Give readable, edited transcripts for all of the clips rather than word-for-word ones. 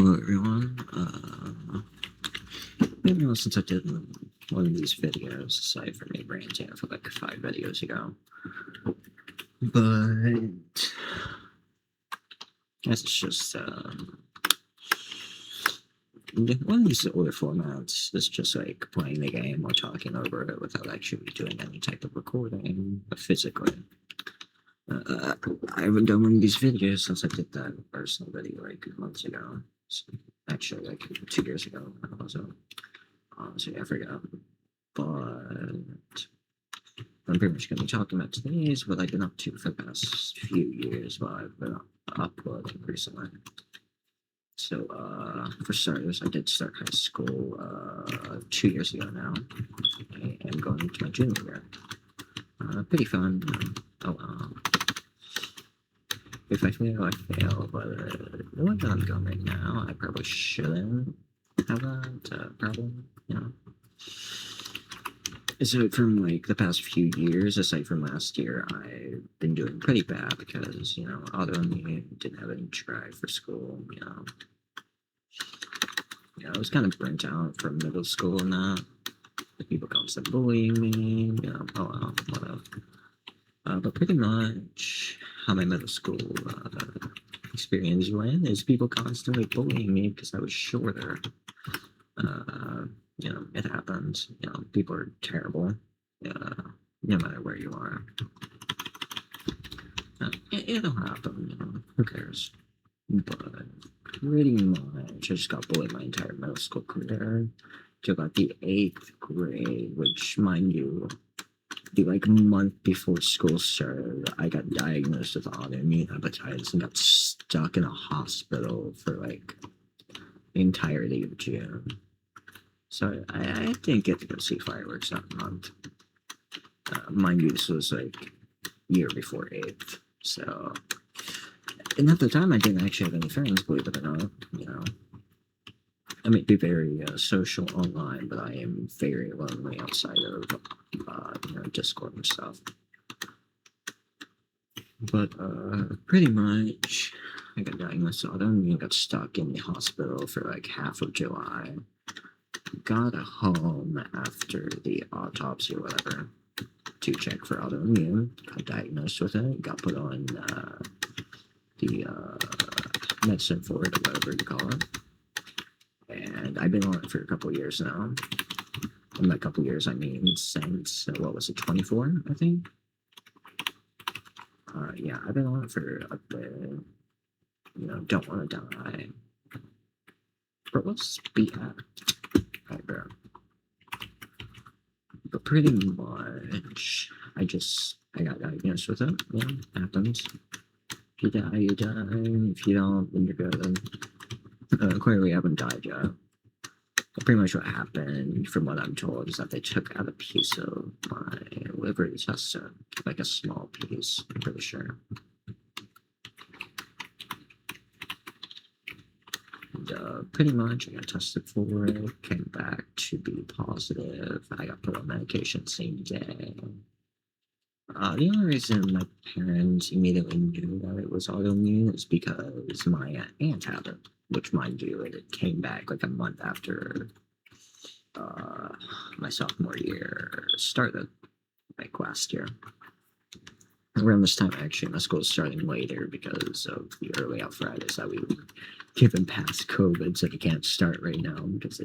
Hello everyone. Maybe since I did one of these videos, aside from me ranting for like 5 videos ago, but guess it's just one of these older formats is just like playing the game or talking over it without actually doing any type of recording physically. I haven't done one of these videos since I did that personal video like months ago. So, actually, like 2 years ago. Also, honestly, I forgot. But I'm pretty much going to be talking about today's what I've been up to for the past few years while I've been uploading recently. So, for starters, I did start high school 2 years ago now. I am going into my junior year. Pretty fun. If I fail, I fail, but the way that I'm going right now, I probably shouldn't have that problem, you know. Aside from like the past few years, aside from last year, I've been doing pretty bad because, you know, autoimmune, didn't have any drive for school, you know. Yeah, I was kind of burnt out from middle school and that. The people constantly bullying me, you know, whatever. But pretty much how my middle school experience went is people constantly bullying me because I was shorter. You know, it happens. You know, people are terrible. No matter where you are. It'll happen, you know, who cares? But pretty much, I just got bullied my entire middle school career to about the 8th grade, which, mind you, the like month before school started, I got diagnosed with autoimmune hepatitis and got stuck in a hospital for like the entirety of June. So I didn't get to go see fireworks that month. Mind you, this was like year before 8th. So, and at the time, I didn't actually have any friends, believe it or not. You know, I may be very social online, but I am very lonely outside of you know, Discord and stuff. But pretty much, I got diagnosed with autoimmune, got stuck in the hospital for like half of July. Got home after the autopsy or whatever to check for autoimmune. Got diagnosed with it. Got put on the medicine for it, or whatever you call it. And I've been on it for a couple years now. And by a couple years, I mean since, what was it, 24, I think? Yeah, I've been on it for a bit. You know, don't want to die. But let's be happy. Right, bro. But pretty much, I got diagnosed with it. Yeah, happens. If you die, you die. If you don't, then you're good. Clearly, I haven't died yet. But pretty much what happened, from what I'm told, is that they took out a piece of my liver to test it. Like a small piece, I'm pretty sure. And, pretty much, I got tested for it, came back to be positive. I got put on medication the same day. The only reason my parents immediately knew that it was autoimmune is because my aunt had it, which, mind you, it came back like a month after my sophomore year started, like last year. Around this time, actually, my school is starting later because of the early arthritis that we were given past COVID, so they can't start right now because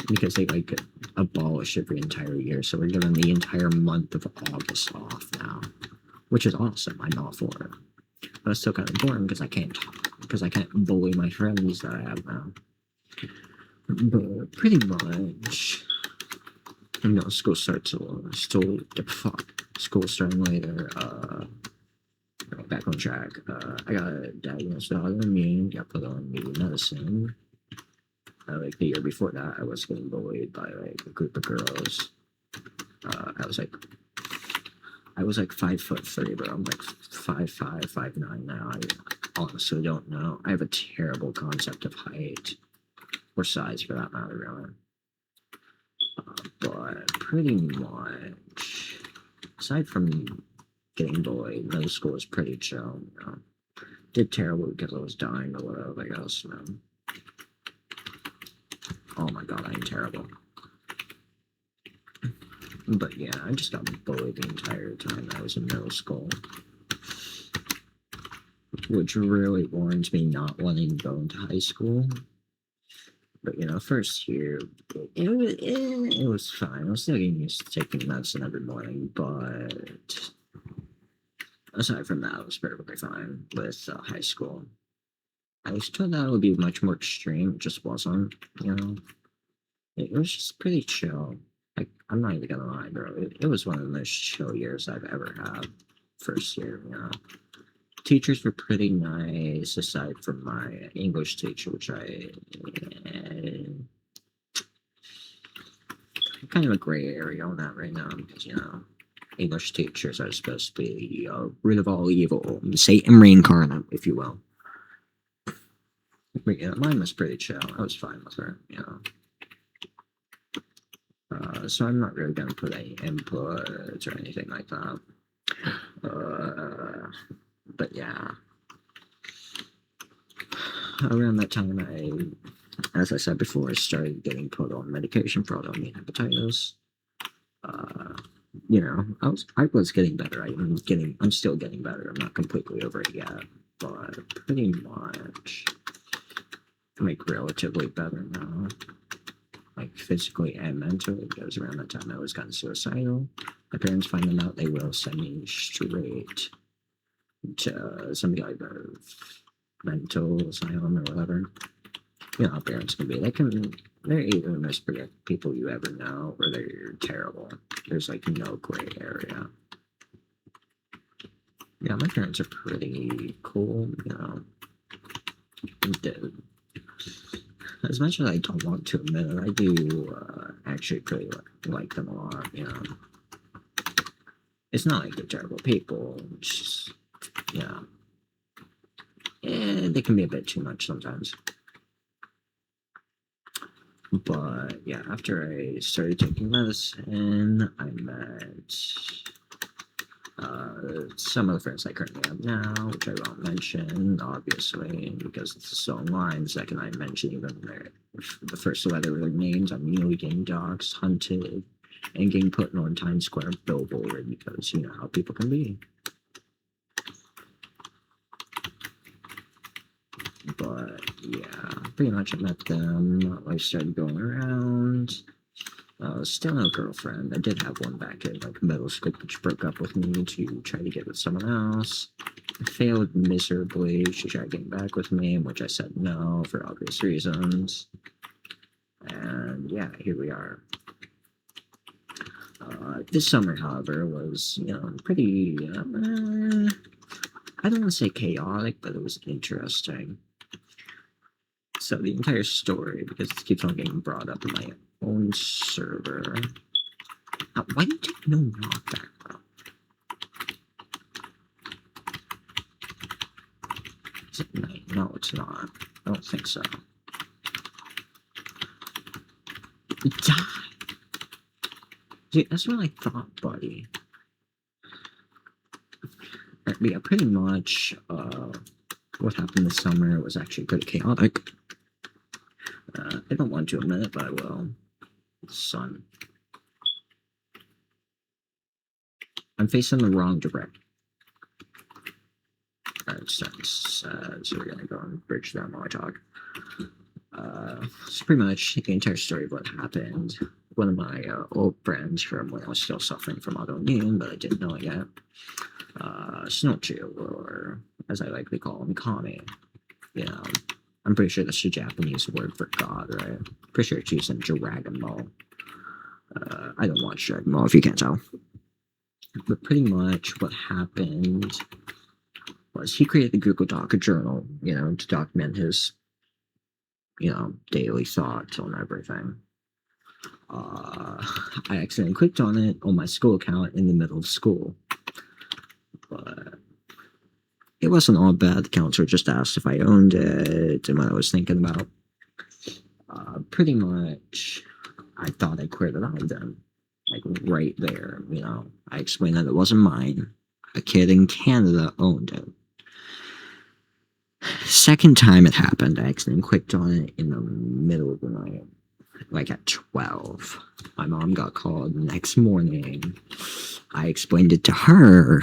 because they like abolish it for the entire year. So we're given the entire month of August off now, which is awesome. I'm all for it, but it's still kind of boring because I can't bully my friends that I have now. But pretty much, you know, school starts school starting later. Back on track. I got diagnosed with autoimmune, got put on the medicine. Like the year before that, I was getting bullied by like a group of girls. I was like 5'3", bro. I'm like 5'5", 5'9" now. I honestly don't know. I have a terrible concept of height or size for that matter, really. But pretty much, aside from getting bullied, middle school was pretty chill. You know? did terrible because I was dying or whatever, I guess, man. Oh my god, I'm terrible. But yeah, I just got bullied the entire time I was in middle school. Which really warrants me not wanting to go into high school. But you know, first year, it was fine. I was still getting used to taking medicine every morning, but aside from that, it was perfectly fine with high school. I was told that it would be much more extreme. It just wasn't, you know. It was just pretty chill. Like, I'm not even gonna lie, bro. It was one of the most chill years I've ever had. First year, you know. Teachers were pretty nice, aside from my English teacher, which kind of a gray area on that right now because you know English teachers are supposed to be root of all evil, Satan reincarnate, if you will. But yeah, mine was pretty chill. I was fine with her, you know. So I'm not really gonna put any inputs or anything like that. But yeah, around that time, as I said before, I started getting put on medication for autoimmune hepatitis. You know, I was getting better. I'm still getting better. I'm not completely over it yet, but pretty much like relatively better now, like physically and mentally. Because around that time I was kind of suicidal. My parents finding out, they will send me straight to some kind of mental asylum or whatever. You know how parents can be. They're either the most predictable people you ever know, or they're terrible. There's like no gray area. Yeah, my parents are pretty cool, you know. As much as I don't want to admit it, I do actually pretty like them a lot, you know. It's not like they're terrible people. It's just, yeah. They can be a bit too much sometimes. But yeah, after I started taking medicine, I met some of the friends I currently have now, which I won't mention, obviously, because it's so online. The second I mention even the first letter of their names, I'm immediately getting doxxed, hunted, and getting put on Times Square billboard because you know how people can be. But yeah, pretty much I met them. I started going around. Still no girlfriend. I did have one back in like middle school, which broke up with me to try to get with someone else. I failed miserably. She tried getting back with me, which I said no for obvious reasons. And yeah, here we are. This summer, however, was you know pretty. I don't want to say chaotic, but it was interesting. So the entire story, because it keeps on getting brought up in my own server. Why do you take no knockback, bro? Is it night? No, it's not. I don't think so. Die! Dude, that's what I thought, buddy. Yeah, pretty much, what happened this summer was actually pretty chaotic. I don't want to admit it, but I will. Son. I'm facing the wrong direction. Alright, so we're gonna go and bridge down while I talk. It's pretty much the entire story of what happened. One of my old friends from when I was still suffering from autoimmune, but I didn't know it yet. Snochu, or as I like to call him, Kami. You know, I'm pretty sure that's the Japanese word for God, right? Pretty sure it's used in Dragon Ball. I don't watch Dragon Ball, if you can't tell. But pretty much what happened was he created the Google Doc, a journal, you know, to document his, you know, daily thoughts on everything. I accidentally clicked on it on my school account in the middle of school. But it wasn't all bad. The counselor just asked if I owned it and what I was thinking about. Pretty much, I thought I cleared it out then. Like, right there, you know. I explained that it wasn't mine. A kid in Canada owned it. Second time it happened, I accidentally clicked on it in the middle of the night, like at 12. My mom got called the next morning. I explained it to her.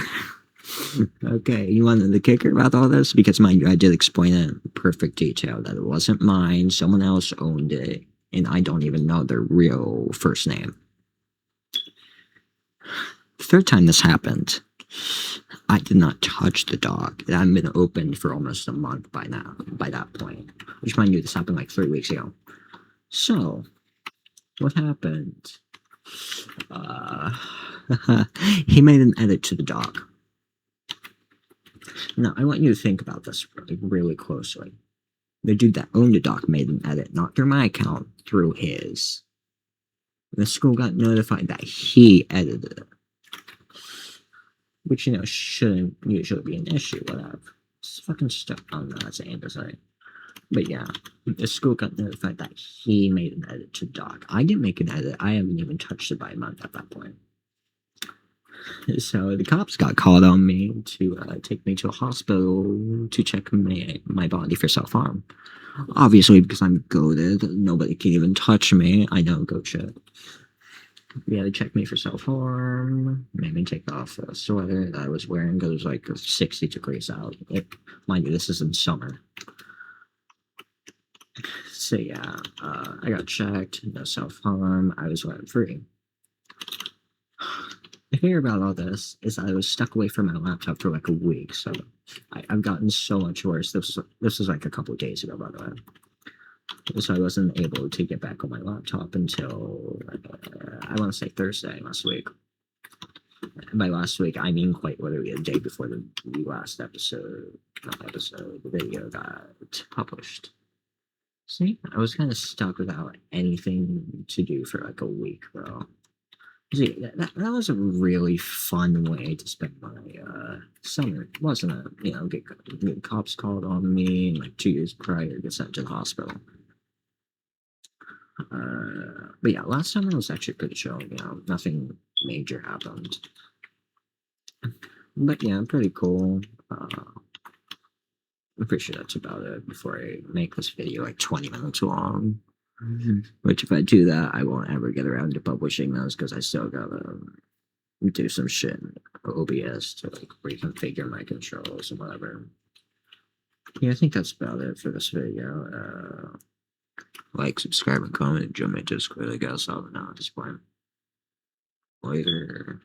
Okay, you wanted the kicker about all this? Because mind you, I did explain it in perfect detail that it wasn't mine, someone else owned it, and I don't even know their real first name. The third time this happened, I did not touch the dog. It hadn't been opened for almost a month by that point. Which mind you, this happened like 3 weeks ago. So, what happened? He made an edit to the dog. Now, I want you to think about this really closely. The dude that owned the dog made an edit, not through my account, through his. The school got notified that he edited it. Which, shouldn't usually be an issue, whatever. It's fucking stuff. I don't know, that's an to say. But yeah, the school got notified that he made an edit to the dog. I didn't make an edit. I haven't even touched it by a month at that point. So the cops got called on me to take me to a hospital to check my body for self-harm. Obviously, because I'm goated, nobody can even touch me. I know, goat shit. Yeah, they checked me for self-harm, made me take off the sweater that I was wearing because it was like 60 degrees out. Mind you, this is in summer. So yeah, I got checked, no self-harm, I was wet free. The thing about all this is I was stuck away from my laptop for like a week, so I've gotten so much worse. This was like a couple of days ago, by the way. So I wasn't able to get back on my laptop until, I want to say Thursday last week. And by last week, I mean quite literally the day before the last the video got published. See, I was kind of stuck without anything to do for like a week, bro. See, that was a really fun way to spend my summer, wasn't it? Get cops called on me like 2 years prior, get sent to the hospital. But yeah, last summer was actually pretty chill. Nothing major happened. But yeah, pretty cool. I'm pretty sure that's about it before I make this video like 20 minutes long. Which, if I do that, I won't ever get around to publishing those because I still gotta do some shit in OBS to like reconfigure my controls and whatever. Yeah, I think that's about it for this video. Like, subscribe, and comment. Join my Discord. I guess I'll know at this point. Later.